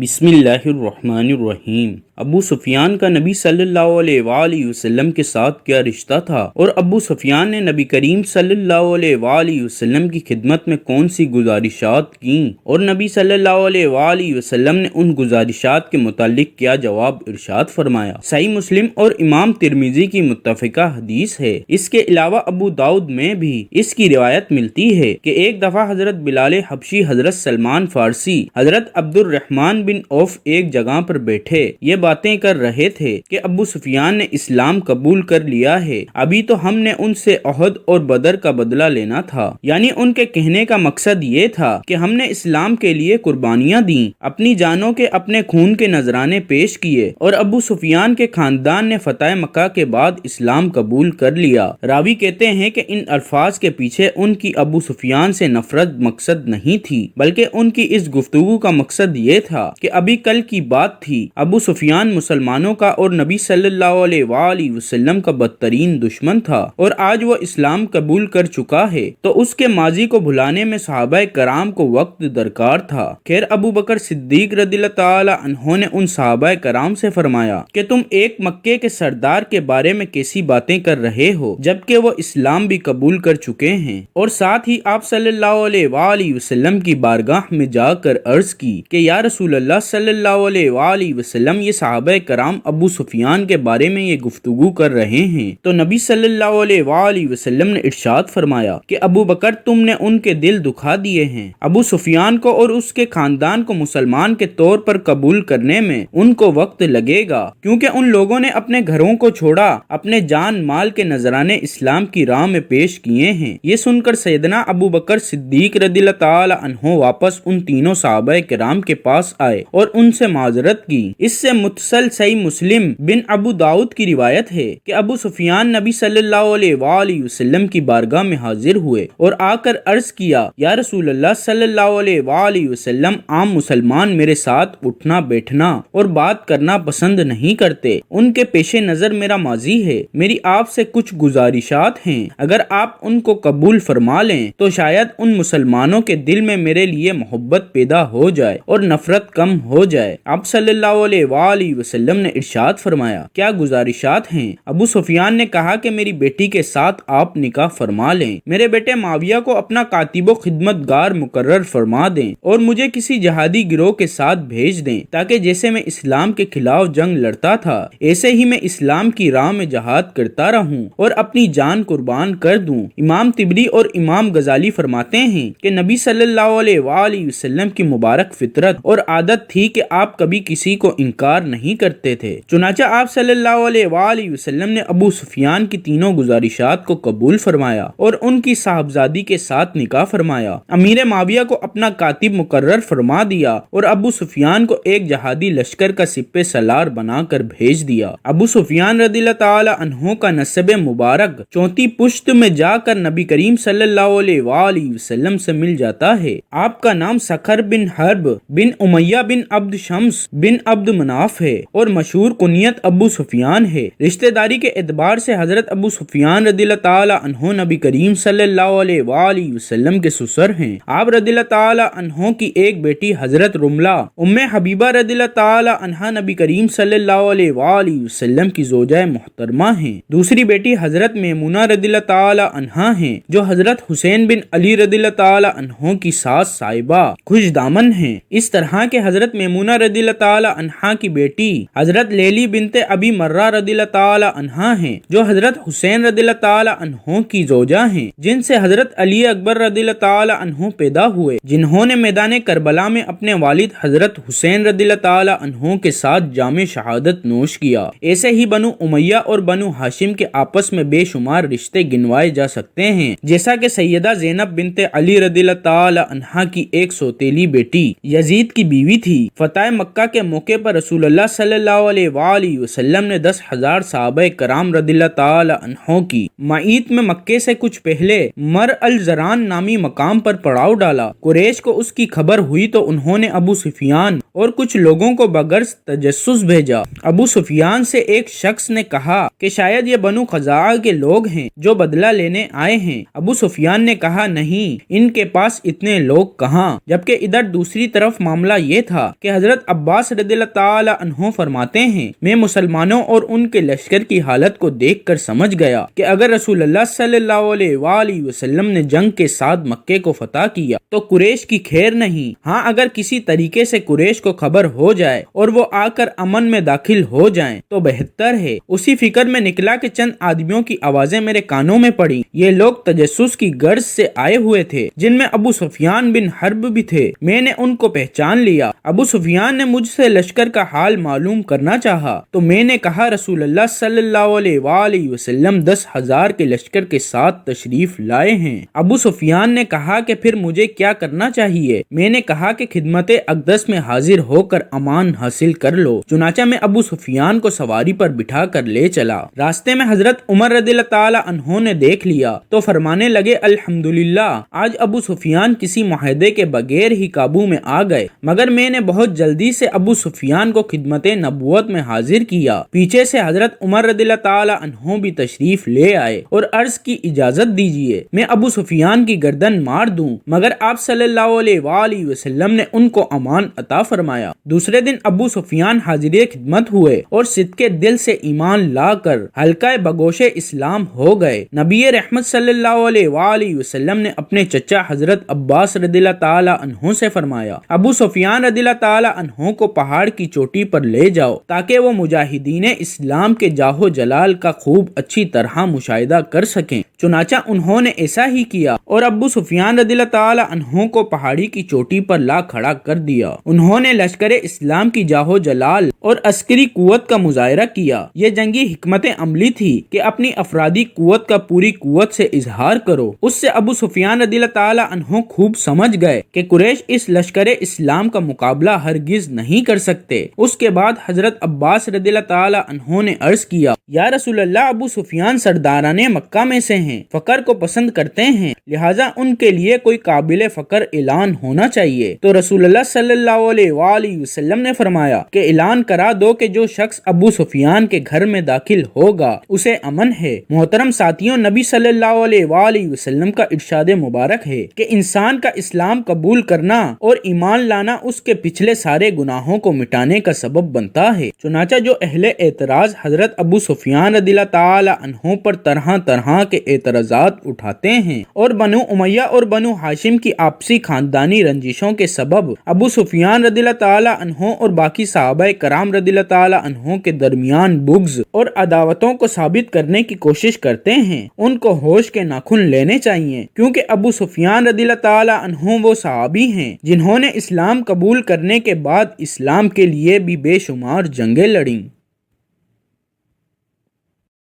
بسم اللہ الرحمن الرحیم۔ ابو سفیان کا نبی صلی اللہ علیہ وآلہ وسلم کے ساتھ کیا رشتہ تھا اور ابو سفیان نے نبی کریم صلی اللہ علیہ وآلہ وسلم کی خدمت میں کون سی گزارشات کیں اور نبی صلی اللہ علیہ وآلہ وسلم نے ان گزارشات کے متعلق کیا جواب ارشاد فرمایا۔ صحیح مسلم اور امام ترمذی کی متفقہ حدیث ہے۔ اس کے علاوہ ابو داؤد میں بھی اس کی روایت ملتی ہے کہ ایک دفعہ حضرت بلال حبشی، حضرت سلمان فارسی، حضرت عبد الرحمن بن عوف ایک جگہ پر بیٹھے یہ باتیں کر رہے تھے کہ ابو سفیان نے اسلام قبول کر لیا ہے، ابھی تو ہم نے ان سے احد اور بدر کا بدلہ لینا تھا۔ یعنی ان کے کہنے کا مقصد یہ تھا کہ ہم نے اسلام کے لیے قربانیاں دیں، اپنی جانوں کے، اپنے خون کے نذرانے پیش کیے، اور ابو سفیان کے خاندان نے فتح مکہ کے بعد اسلام قبول کر لیا۔ راوی کہتے ہیں کہ ان الفاظ کے پیچھے ان کی ابو سفیان سے نفرت مقصد نہیں تھی، بلکہ ان کی اس گفتگو کا مقصد یہ تھا کہ ابھی کل کی بات تھی، ابو سفیان مسلمانوں کا اور نبی صلی اللہ علیہ وآلہ وسلم کا بدترین دشمن تھا، اور آج وہ اسلام قبول کر چکا ہے تو اس کے ماضی کو بھلانے میں صحابہ کرام کو وقت درکار تھا۔ خیر ابو بکر صدیق رضی اللہ تعالی عنہ نے ان صحابہ کرام سے فرمایا کہ تم ایک مکے کے سردار کے بارے میں کیسی باتیں کر رہے ہو جبکہ وہ اسلام بھی قبول کر چکے ہیں، اور ساتھ ہی آپ صلی اللہ علیہ وآلہ وسلم کی بارگاہ میں جا کر عرض کی کہ یا رسول اللہ صلی اللہ علیہ وآلہ وسلم، یہ صحابہ کرام ابو سفیان کے بارے میں یہ گفتگو کر رہے ہیں، تو نبی صلی اللہ علیہ وآلہ وسلم نے ارشاد فرمایا کہ ابو بکر تم نے ان کے دل دکھا دیے ہیں، ابو سفیان کو اور اس کے خاندان کو مسلمان کے طور پر قبول کرنے میں ان کو وقت لگے گا، کیونکہ ان لوگوں نے اپنے گھروں کو چھوڑا، اپنے جان مال کے نذرانے اسلام کی راہ میں پیش کیے ہیں۔ یہ سن کر سیدنا ابو بکر صدیق رضی اللہ تعالی عنہ واپس ان تینوں صحابہ کرام کے پاس آئے اور ان سے معذرت کی۔ اس سے متصل صحیح مسلم بن ابو داؤد کی روایت ہے کہ ابو سفیان نبی صلی اللہ علیہ وآلہ وسلم کی بارگاہ میں حاضر ہوئے اور آ کر عرض کیا یا رسول اللہ صلی اللہ علیہ وآلہ وسلم، عام مسلمان میرے ساتھ اٹھنا بیٹھنا اور بات کرنا پسند نہیں کرتے، ان کے پیش نظر میرا ماضی ہے، میری آپ سے کچھ گزارشات ہیں، اگر آپ ان کو قبول فرما لیں تو شاید ان مسلمانوں کے دل میں میرے لیے محبت پیدا ہو جائے اور نفرت کم ہو جائے۔ آپ صلی اللہ علیہ وآلہ وسلم نے ارشاد فرمایا کیا گزارشات ہیں؟ ابو سفیان نے کہا کہ میری بیٹی کے ساتھ آپ نکاح فرما لیں، میرے بیٹے معاویہ کو اپنا کاتب و خدمتگار مقرر فرما دیں اور مجھے کسی جہادی گروہ کے ساتھ بھیج دیں تاکہ جیسے میں اسلام کے خلاف جنگ لڑتا تھا ایسے ہی میں اسلام کی راہ میں جہاد کرتا رہوں اور اپنی جان قربان کر دوں۔ امام طبری اور امام غزالی فرماتے ہیں کہ نبی صلی اللہ علیہ وآلہ وسلم کی مبارک فطرت اور عادت تھی کہ آپ کبھی کسی کو انکار نہیں کرتے تھے، چنانچہ آپ صلی اللہ علیہ وآلہ وسلم نے ابو سفیان کی تینوں گزارشات کو قبول فرمایا اور ان کی صاحبزادی کے ساتھ نکاح فرمایا، امیر معاویہ کو اپنا کاتب مقرر فرما دیا اور ابو سفیان کو ایک جہادی لشکر کا سپہ سالار بنا کر بھیج دیا۔ ابو سفیان رضی اللہ تعالی عنہ کا نسب مبارک 34 پشت میں جا کر نبی کریم صلی اللہ علیہ وآلہ وسلم سے مل جاتا ہے۔ آپ کا نام سخر بن حرب بن امیہ بن عبد شمس بن عبد مناف ہے اور مشہور کنیت ابو سفیان ہے۔ رشتہ داری کے اعتبار سے حضرت ابو سفیان رضی اللہ تعالی عنہ نبی کریم صلی اللہ علیہ وآلہ وسلم کے سسر ہیں۔ آپ رضی اللہ تعالی عنہ کی ایک بیٹی حضرت رملہ ام حبیبہ رضی اللہ تعالی عنہ نبی کریم صلی اللہ علیہ وآلہ وسلم کی زوجہ محترمہ ہیں۔ دوسری بیٹی حضرت میمونہ رضی اللہ تعالی عنہ ہیں جو حضرت حسین بن علی رضی اللہ تعالی عنہ کی ساس صاحبہ خوش دامن ہیں۔ اس طرح کے حضرت میمونہ رضی اللہ تعالی عنہ کی بیٹی حضرت لیلی بنت ابی مرہ رضی اللہ تعالی عنہ ہیں جو حضرت حسین رضی اللہ تعالی عنہ کی زوجہ ہیں، جن سے حضرت علی اکبر رضی اللہ تعالی عنہ پیدا ہوئے، جنہوں نے میدان کربلا میں اپنے والد حضرت حسین رضی اللہ تعالی عنہ کے ساتھ جام شہادت نوش کیا۔ ایسے ہی بنو امیہ اور بنو ہاشم کے آپس میں بے شمار رشتے گنوائے جا سکتے ہیں، جیسا کہ سیدہ زینب بنت علی رضی اللہ تعالی عنہ کی ایک سوتیلی بیٹی یزید کی بیوی تھی۔ فتح مکہ کے موقع پر رسول اللہ اللہ صلی اللہ علیہ وآلہ وسلم نے 10,000 صحابہ کرام رضی اللہ تعالی عنہ کی معیت میں مکے سے کچھ پہلے مر الزران نامی مقام پر پڑاؤ ڈالا۔ قریش کو اس کی خبر ہوئی تو انہوں نے ابو سفیان اور کچھ لوگوں کو بغرض تجسس بھیجا۔ ابو سفیان سے ایک شخص نے کہا کہ شاید یہ بنو خزاعہ کے لوگ ہیں جو بدلہ لینے آئے ہیں۔ ابو سفیان نے کہا نہیں، ان کے پاس اتنے لوگ کہاں، جبکہ ادھر دوسری طرف معاملہ یہ تھا کہ حضرت عباس رضی اللہ تعالی عنہ فرماتے ہیں میں مسلمانوں اور ان کے لشکر کی حالت کو دیکھ کر سمجھ گیا کہ اگر رسول اللہ صلی اللہ علیہ وآلہ وسلم نے جنگ کے ساتھ مکے کو فتح کیا تو قریش کی خیر نہیں، ہاں اگر کسی طریقے سے قریش کو خبر ہو جائے اور وہ آ کر امن میں داخل ہو جائیں تو بہتر ہے۔ اسی فکر میں نکلا کہ چند آدمیوں کی آوازیں میرے کانوں میں پڑی۔ یہ لوگ تجسس کی غرض سے آئے ہوئے تھے جن میں ابو سفیان بن حرب بھی تھے۔ میں نے ان کو پہچان لیا۔ ابو سفیان نے مجھ سے لشکر کا حال معلوم کرنا چاہا تو میں نے کہا رسول اللہ صلی اللہ علیہ وآلہ وسلم 10,000 کے لشکر کے ساتھ تشریف لائے ہیں۔ ابو سفیان نے کہا کہ پھر مجھے کیا کرنا چاہیے؟ میں نے کہا کہ خدمت اقدس میں حاضر ہو کر امان حاصل کر لو۔ چنانچہ میں ابو سفیان کو سواری پر بٹھا کر لے چلا۔ راستے میں حضرت عمر رضی اللہ تعالی عنہ نے دیکھ لیا تو فرمانے لگے الحمدللہ، آج ابو سفیان کسی معاہدے کے بغیر ہی قابو میں آ گئے، مگر میں نے بہت جلدی سے ابو سفیان کو خدمت نبوت میں حاضر کیا۔ پیچھے سے حضرت عمر رضی اللہ تعالی عنہ بھی تشریف لے آئے اور عرض کی اجازت دیجیے میں ابو سفیان کی گردن مار دوں، مگر آپ صلی اللہ علیہ وآلہ وسلم نے ان کو امان عطا فرمایا۔ دوسرے دن ابو سفیان حاضر خدمت ہوئے اور صدقے دل سے ایمان لا کر حلقہ بگوش اسلام ہو گئے۔ نبی رحمت صلی اللہ علیہ وآلہ وسلم نے اپنے چچا حضرت عباس رضی اللہ تعالی عنہ سے فرمایا ابو سفیان رضی اللہ تعالی عنہ کو پہاڑ کی چوٹی پر لے جاؤ تاکہ وہ مجاہدین اسلام کے جاہو جلال کا خوب اچھی طرح مشاہدہ کر سکیں۔ چنانچہ انہوں نے ایسا ہی کیا اور ابو سفیان رضی اللہ تعالی عنہ کو پہاڑی کی چوٹی پر لا کھڑا کر دیا۔ انہوں نے لشکر اسلام کی جاہو جلال اور عسکری قوت کا مظاہرہ کیا۔ یہ جنگی حکمت عملی تھی کہ اپنی افرادی قوت کا پوری قوت سے اظہار کرو۔ اس سے ابو سفیان رضی اللہ تعالی عنہ خوب سمجھ گئے کہ قریش اس لشکر اسلام کا مقابلہ ہرگز نہیں کر سکتے۔ اس کے بعد حضرت عباس رضی اللہ تعالی عنہ نے عرض کیا یا رسول اللہ، ابو سفیان سرداران مکہ میں سے ہیں، فقر کو پسند کرتے ہیں، لہٰذا ان کے لیے کوئی قابل فقر اعلان ہونا چاہیے۔ تو رسول اللہ صلی اللہ علیہ وآلہ وسلم نے فرمایا کہ اعلان کرا دو کہ جو شخص ابو سفیان کے گھر میں داخل ہوگا اسے امن ہے۔ محترم ساتھیوں، نبی صلی اللہ علیہ وآلہ وسلم کا ارشاد مبارک ہے کہ انسان کا اسلام قبول کرنا اور ایمان لانا اس کے پچھلے سارے گناہوں کو مٹانے کا سبب بنتا ہے۔ چنانچہ جو اہل اعتراض حضرت ابو سفیان رضی اللہ تعالی عنہ پر طرح طرح کے اعتراضات اٹھاتے ہیں اور بنو امیہ اور بنو ہاشم کی آپسی خاندانی رنجشوں کے سبب ابو سفیان رضی اللہ تعالی عنہ اور باقی صحابہ کرام رضی اللہ تعالی عنہ کے درمیان بغض اور عداوتوں کو ثابت کرنے کی کوشش کرتے ہیں، ان کو ہوش کے ناخن لینے چاہیے، کیونکہ ابو سفیان رضی اللہ تعالی عنہ وہ صحابی ہیں جنہوں نے اسلام قبول کرنے کے بعد اسلام کے لیے بھی بے شمار جنگیں لڑیں۔